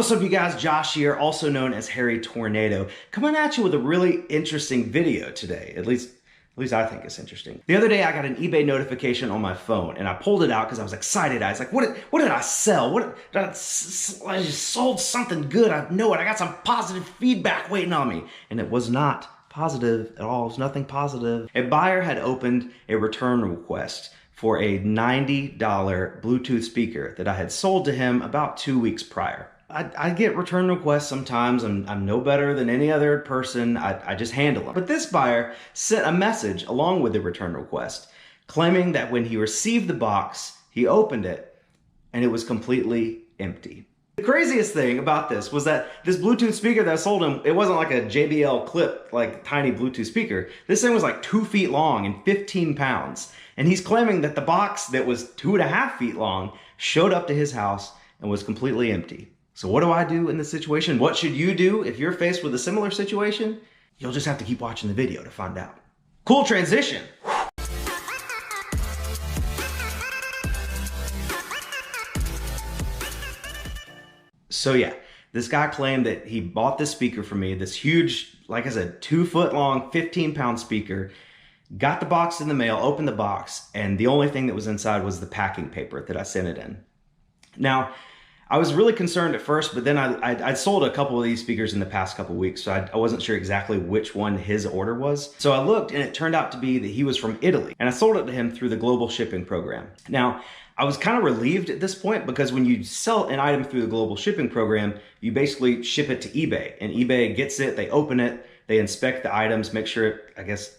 What's up, you guys? Josh here, also known as Harry Tornado, coming at you with a really interesting video today. At least I think it's interesting. The other day I got an eBay notification on my phone and I pulled it out because I was excited. I was like, what did I sell? I just sold something good. I know it. I got some positive feedback waiting on me. And it was not positive at all. It was nothing positive. A buyer had opened a return request for a $90 Bluetooth speaker that I had sold to him about 2 weeks prior. I get return requests sometimes. I'm no better than any other person. I just handle them. But this buyer sent a message along with the return request claiming that when he received the box, he opened it and it was completely empty. The craziest thing about this was that this Bluetooth speaker that I sold him, it wasn't like a JBL clip, like tiny Bluetooth speaker. This thing was like 2 feet long and 15 pounds. And he's claiming that the box that was 2.5 feet long showed up to his house and was completely empty. So what do I do in this situation? What should you do if you're faced with a similar situation? You'll just have to keep watching the video to find out. Cool transition. So yeah, this guy claimed that he bought this speaker from me, this huge, like I said, 2 foot long, 15-pound speaker, got the box in the mail, opened the box, and the only thing that was inside was the packing paper that I sent it in. Now, I was really concerned at first, but then I'd sold a couple of these speakers in the past couple of weeks, so I wasn't sure exactly which one his order was. So I looked and it turned out to be that he was from Italy, and I sold it to him through the global shipping program. Now, I was kind of relieved at this point because when you sell an item through the global shipping program, you basically ship it to eBay, and eBay gets it, they open it, they inspect the items, make sure it, I guess,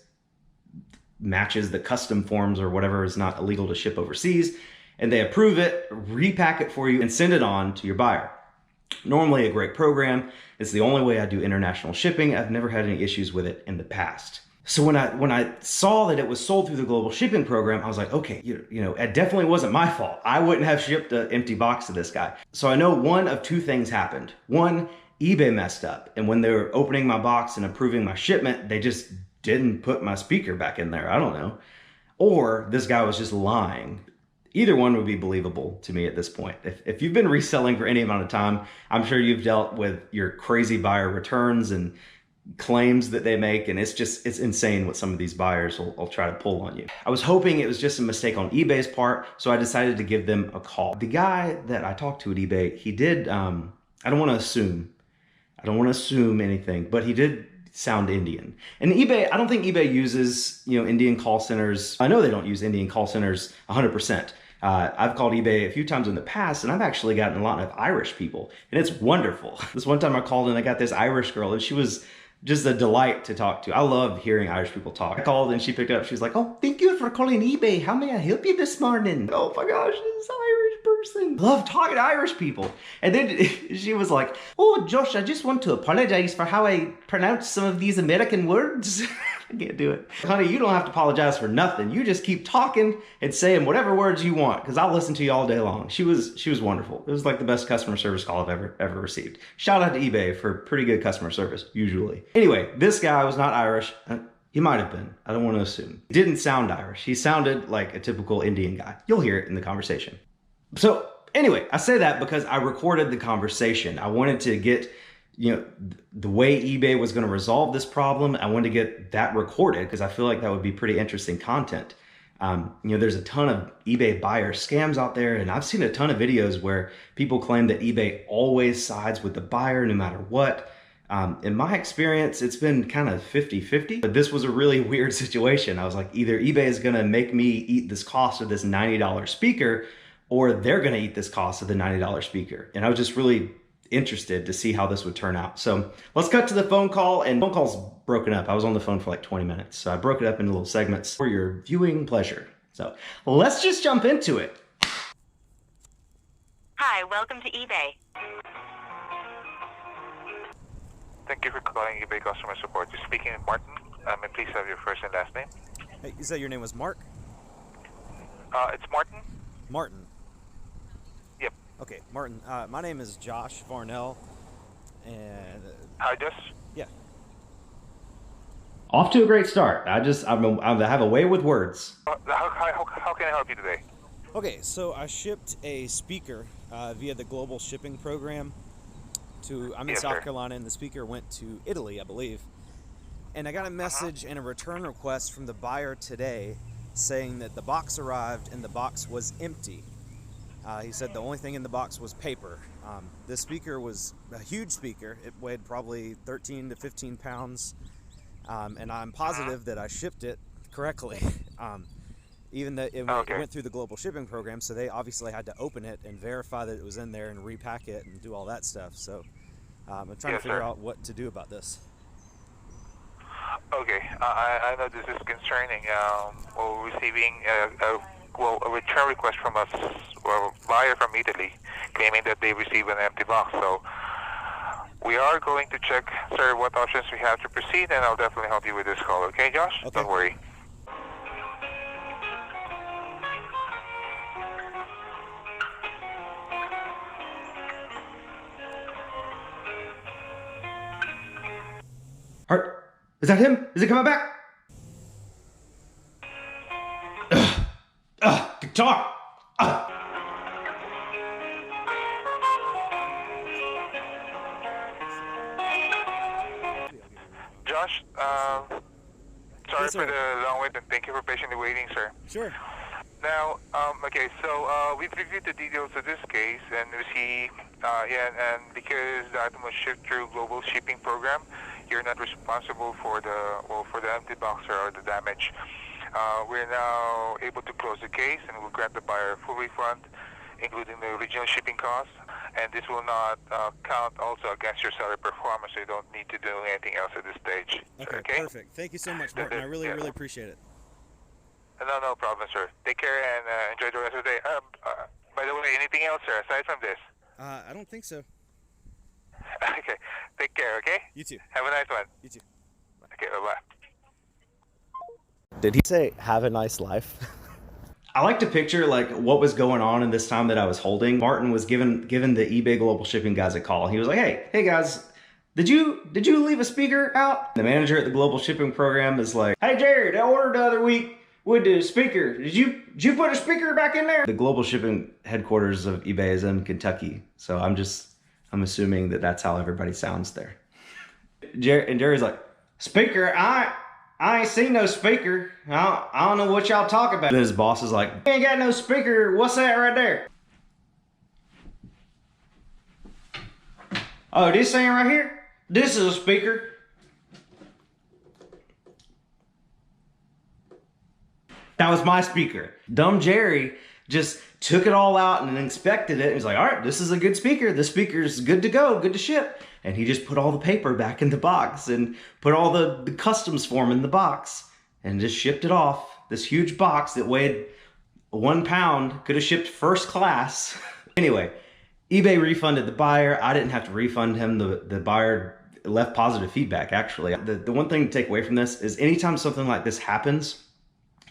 matches the custom forms or whatever is not illegal to ship overseas, and they approve it, repack it for you, and send it on to your buyer. Normally a great program. It's the only way I do international shipping. I've never had any issues with it in the past. So when I saw that it was sold through the global shipping program, I was like, okay, you know, it definitely wasn't my fault. I wouldn't have shipped an empty box to this guy. So I know one of two things happened. One, eBay messed up, and when they were opening my box and approving my shipment, they just didn't put my speaker back in there. I don't know. Or this guy was just lying. Either one would be believable to me at this point. If you've been reselling for any amount of time, I'm sure you've dealt with your crazy buyer returns and claims that they make, and it's insane what some of these buyers will try to pull on you. I was hoping it was just a mistake on eBay's part, so I decided to give them a call. The guy that I talked to at eBay, he did, I don't want to assume anything, but he did sound Indian. And eBay, I don't think eBay uses, Indian call centers. I know they don't use Indian call centers 100%. I've called eBay a few times in the past, and I've actually gotten a lot of Irish people, and it's wonderful. This one time I called and I got this Irish girl, and she was just a delight to talk to. I love hearing Irish people talk. I called and she picked up. She's like, "Oh, thank you for calling eBay. How may I help you this morning?" Oh my gosh, this Irish person. Love talking to Irish people. And then she was like, "Oh, Josh, I just want to apologize for how I pronounce some of these American words." I can't do it. Honey, you don't have to apologize for nothing. You just keep talking and saying whatever words you want, because I'll listen to you all day long. She was wonderful. It was like the best customer service call I've ever received. Shout out to eBay for pretty good customer service, usually. Anyway, this guy was not Irish. He might have been. I don't want to assume. He didn't sound Irish. He sounded like a typical Indian guy. You'll hear it in the conversation. So anyway, I say that because I recorded the conversation. I wanted to get the way eBay was going to resolve this problem. I wanted to get that recorded because I feel like that would be pretty interesting content. There's a ton of eBay buyer scams out there, and I've seen a ton of videos where people claim that eBay always sides with the buyer no matter what. In my experience, it's been kind of 50-50, but this was a really weird situation. I was like, either eBay is going to make me eat this cost of this $90 speaker, or they're going to eat this cost of the $90 speaker. And I was just really interested to see how this would turn out. So let's cut to the phone call, and phone call's broken up. I was on the phone for like 20 minutes. So I broke it up into little segments for your viewing pleasure. So let's just jump into it. Hi, welcome to eBay. Thank you for calling eBay customer support. You're speaking with Martin. May I please have your first and last name? Hey, you said your name was Mark? It's Martin. Martin. Yep. Okay, Martin. My name is Josh Varnell, and Hi, Josh. yeah. Off to a great start. I have a way with words. How can I help you today? Okay, so I shipped a speaker via the global shipping program I'm in Yes, South sir. Carolina, and the speaker went to Italy, I believe. And I got a message and a return request from the buyer today saying that the box arrived and the box was empty. He said the only thing in the box was paper. This speaker was a huge speaker. It weighed probably 13 to 15 pounds. And I'm positive that I shipped it correctly. Even though it went through the global shipping program, so they obviously had to open it and verify that it was in there and repack it and do all that stuff. So I'm trying to figure out what to do about this. Okay, I know this is concerning. We're receiving a return request from a buyer from Italy claiming that they received an empty box. So we are going to check, sir, what options we have to proceed, and I'll definitely help you with this call. Okay, Josh? Okay. Don't worry. Art, is that him? Is he coming back? Talk. Josh, sorry for the long wait, and thank you for patiently waiting, sir. Sure. Now, okay, so we've reviewed the details of this case, and we see, and because the item was shipped through global shipping program, you're not responsible for the empty box or the damage. We're now able to close the case, and we'll grant the buyer a full refund, including the original shipping costs, and this will not count also against your seller performance, so you don't need to do anything else at this stage. Okay, perfect. Thank you so much, Martin. I really appreciate it. No problem, sir. Take care and enjoy the rest of the day. By the way, anything else, sir, aside from this? I don't think so. Okay, take care, okay? You too. Have a nice one. You too. Okay, bye-bye. Did he say, have a nice life? I like to picture like what was going on in this time that I was holding. Martin was giving the eBay global shipping guys a call. He was like, hey guys, did you leave a speaker out? The manager at the global shipping program is like, hey Jared, I ordered the other week with the speaker. Did you put a speaker back in there? The global shipping headquarters of eBay is in Kentucky, so I'm assuming that that's how everybody sounds there. Jerry's like, speaker, I ain't seen no speaker. I don't know what y'all talk about. Then his boss is like, you ain't got no speaker. What's that right there? Oh, this thing right here? This is a speaker. That was my speaker. Dumb Jerry just took it all out and inspected it. And he's like, all right, this is a good speaker. This speaker's good to go, good to ship. And he just put all the paper back in the box and put all the customs form in the box and just shipped it off. This huge box that weighed 1 pound, could have shipped first class. Anyway, eBay refunded the buyer. I didn't have to refund him. The buyer left positive feedback, actually. The one thing to take away from this is anytime something like this happens,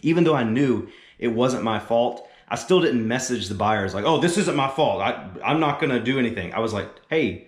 even though I knew it wasn't my fault, I still didn't message the buyers like, oh, this isn't my fault. I'm not gonna do anything. I was like, hey,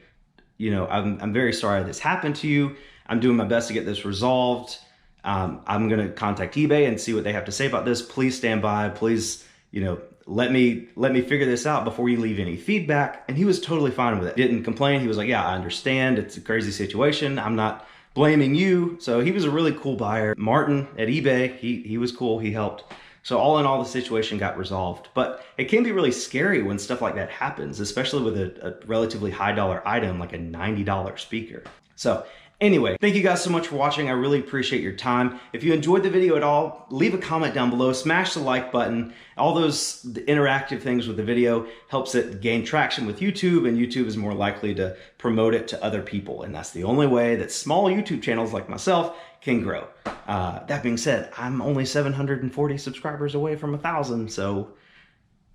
you know, I'm very sorry this happened to you. I'm doing my best to get this resolved. I'm gonna contact eBay and see what they have to say about this. Please stand by. Please, you know, let me figure this out before you leave any feedback. And he was totally fine with it. Didn't complain. He was like, yeah, I understand. It's a crazy situation. I'm not blaming you. So he was a really cool buyer. Martin at eBay, he was cool. He helped. So all in all, the situation got resolved. But it can be really scary when stuff like that happens, especially with a relatively high dollar item like a $90 speaker. So anyway, thank you guys so much for watching. I really appreciate your time. If you enjoyed the video at all, leave a comment down below, smash the like button. All those interactive things with the video helps it gain traction with YouTube, and YouTube is more likely to promote it to other people. And that's the only way that small YouTube channels like myself can grow. That being said, I'm only 740 subscribers away from 1,000, so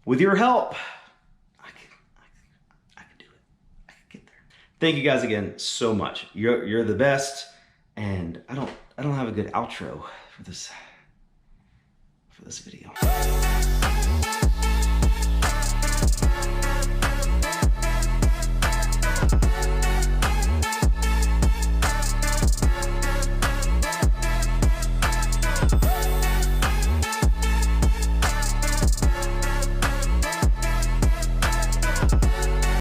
with your help, I can do it. I can get there. Thank you guys again so much. You're the best, and I don't have a good outro for this video.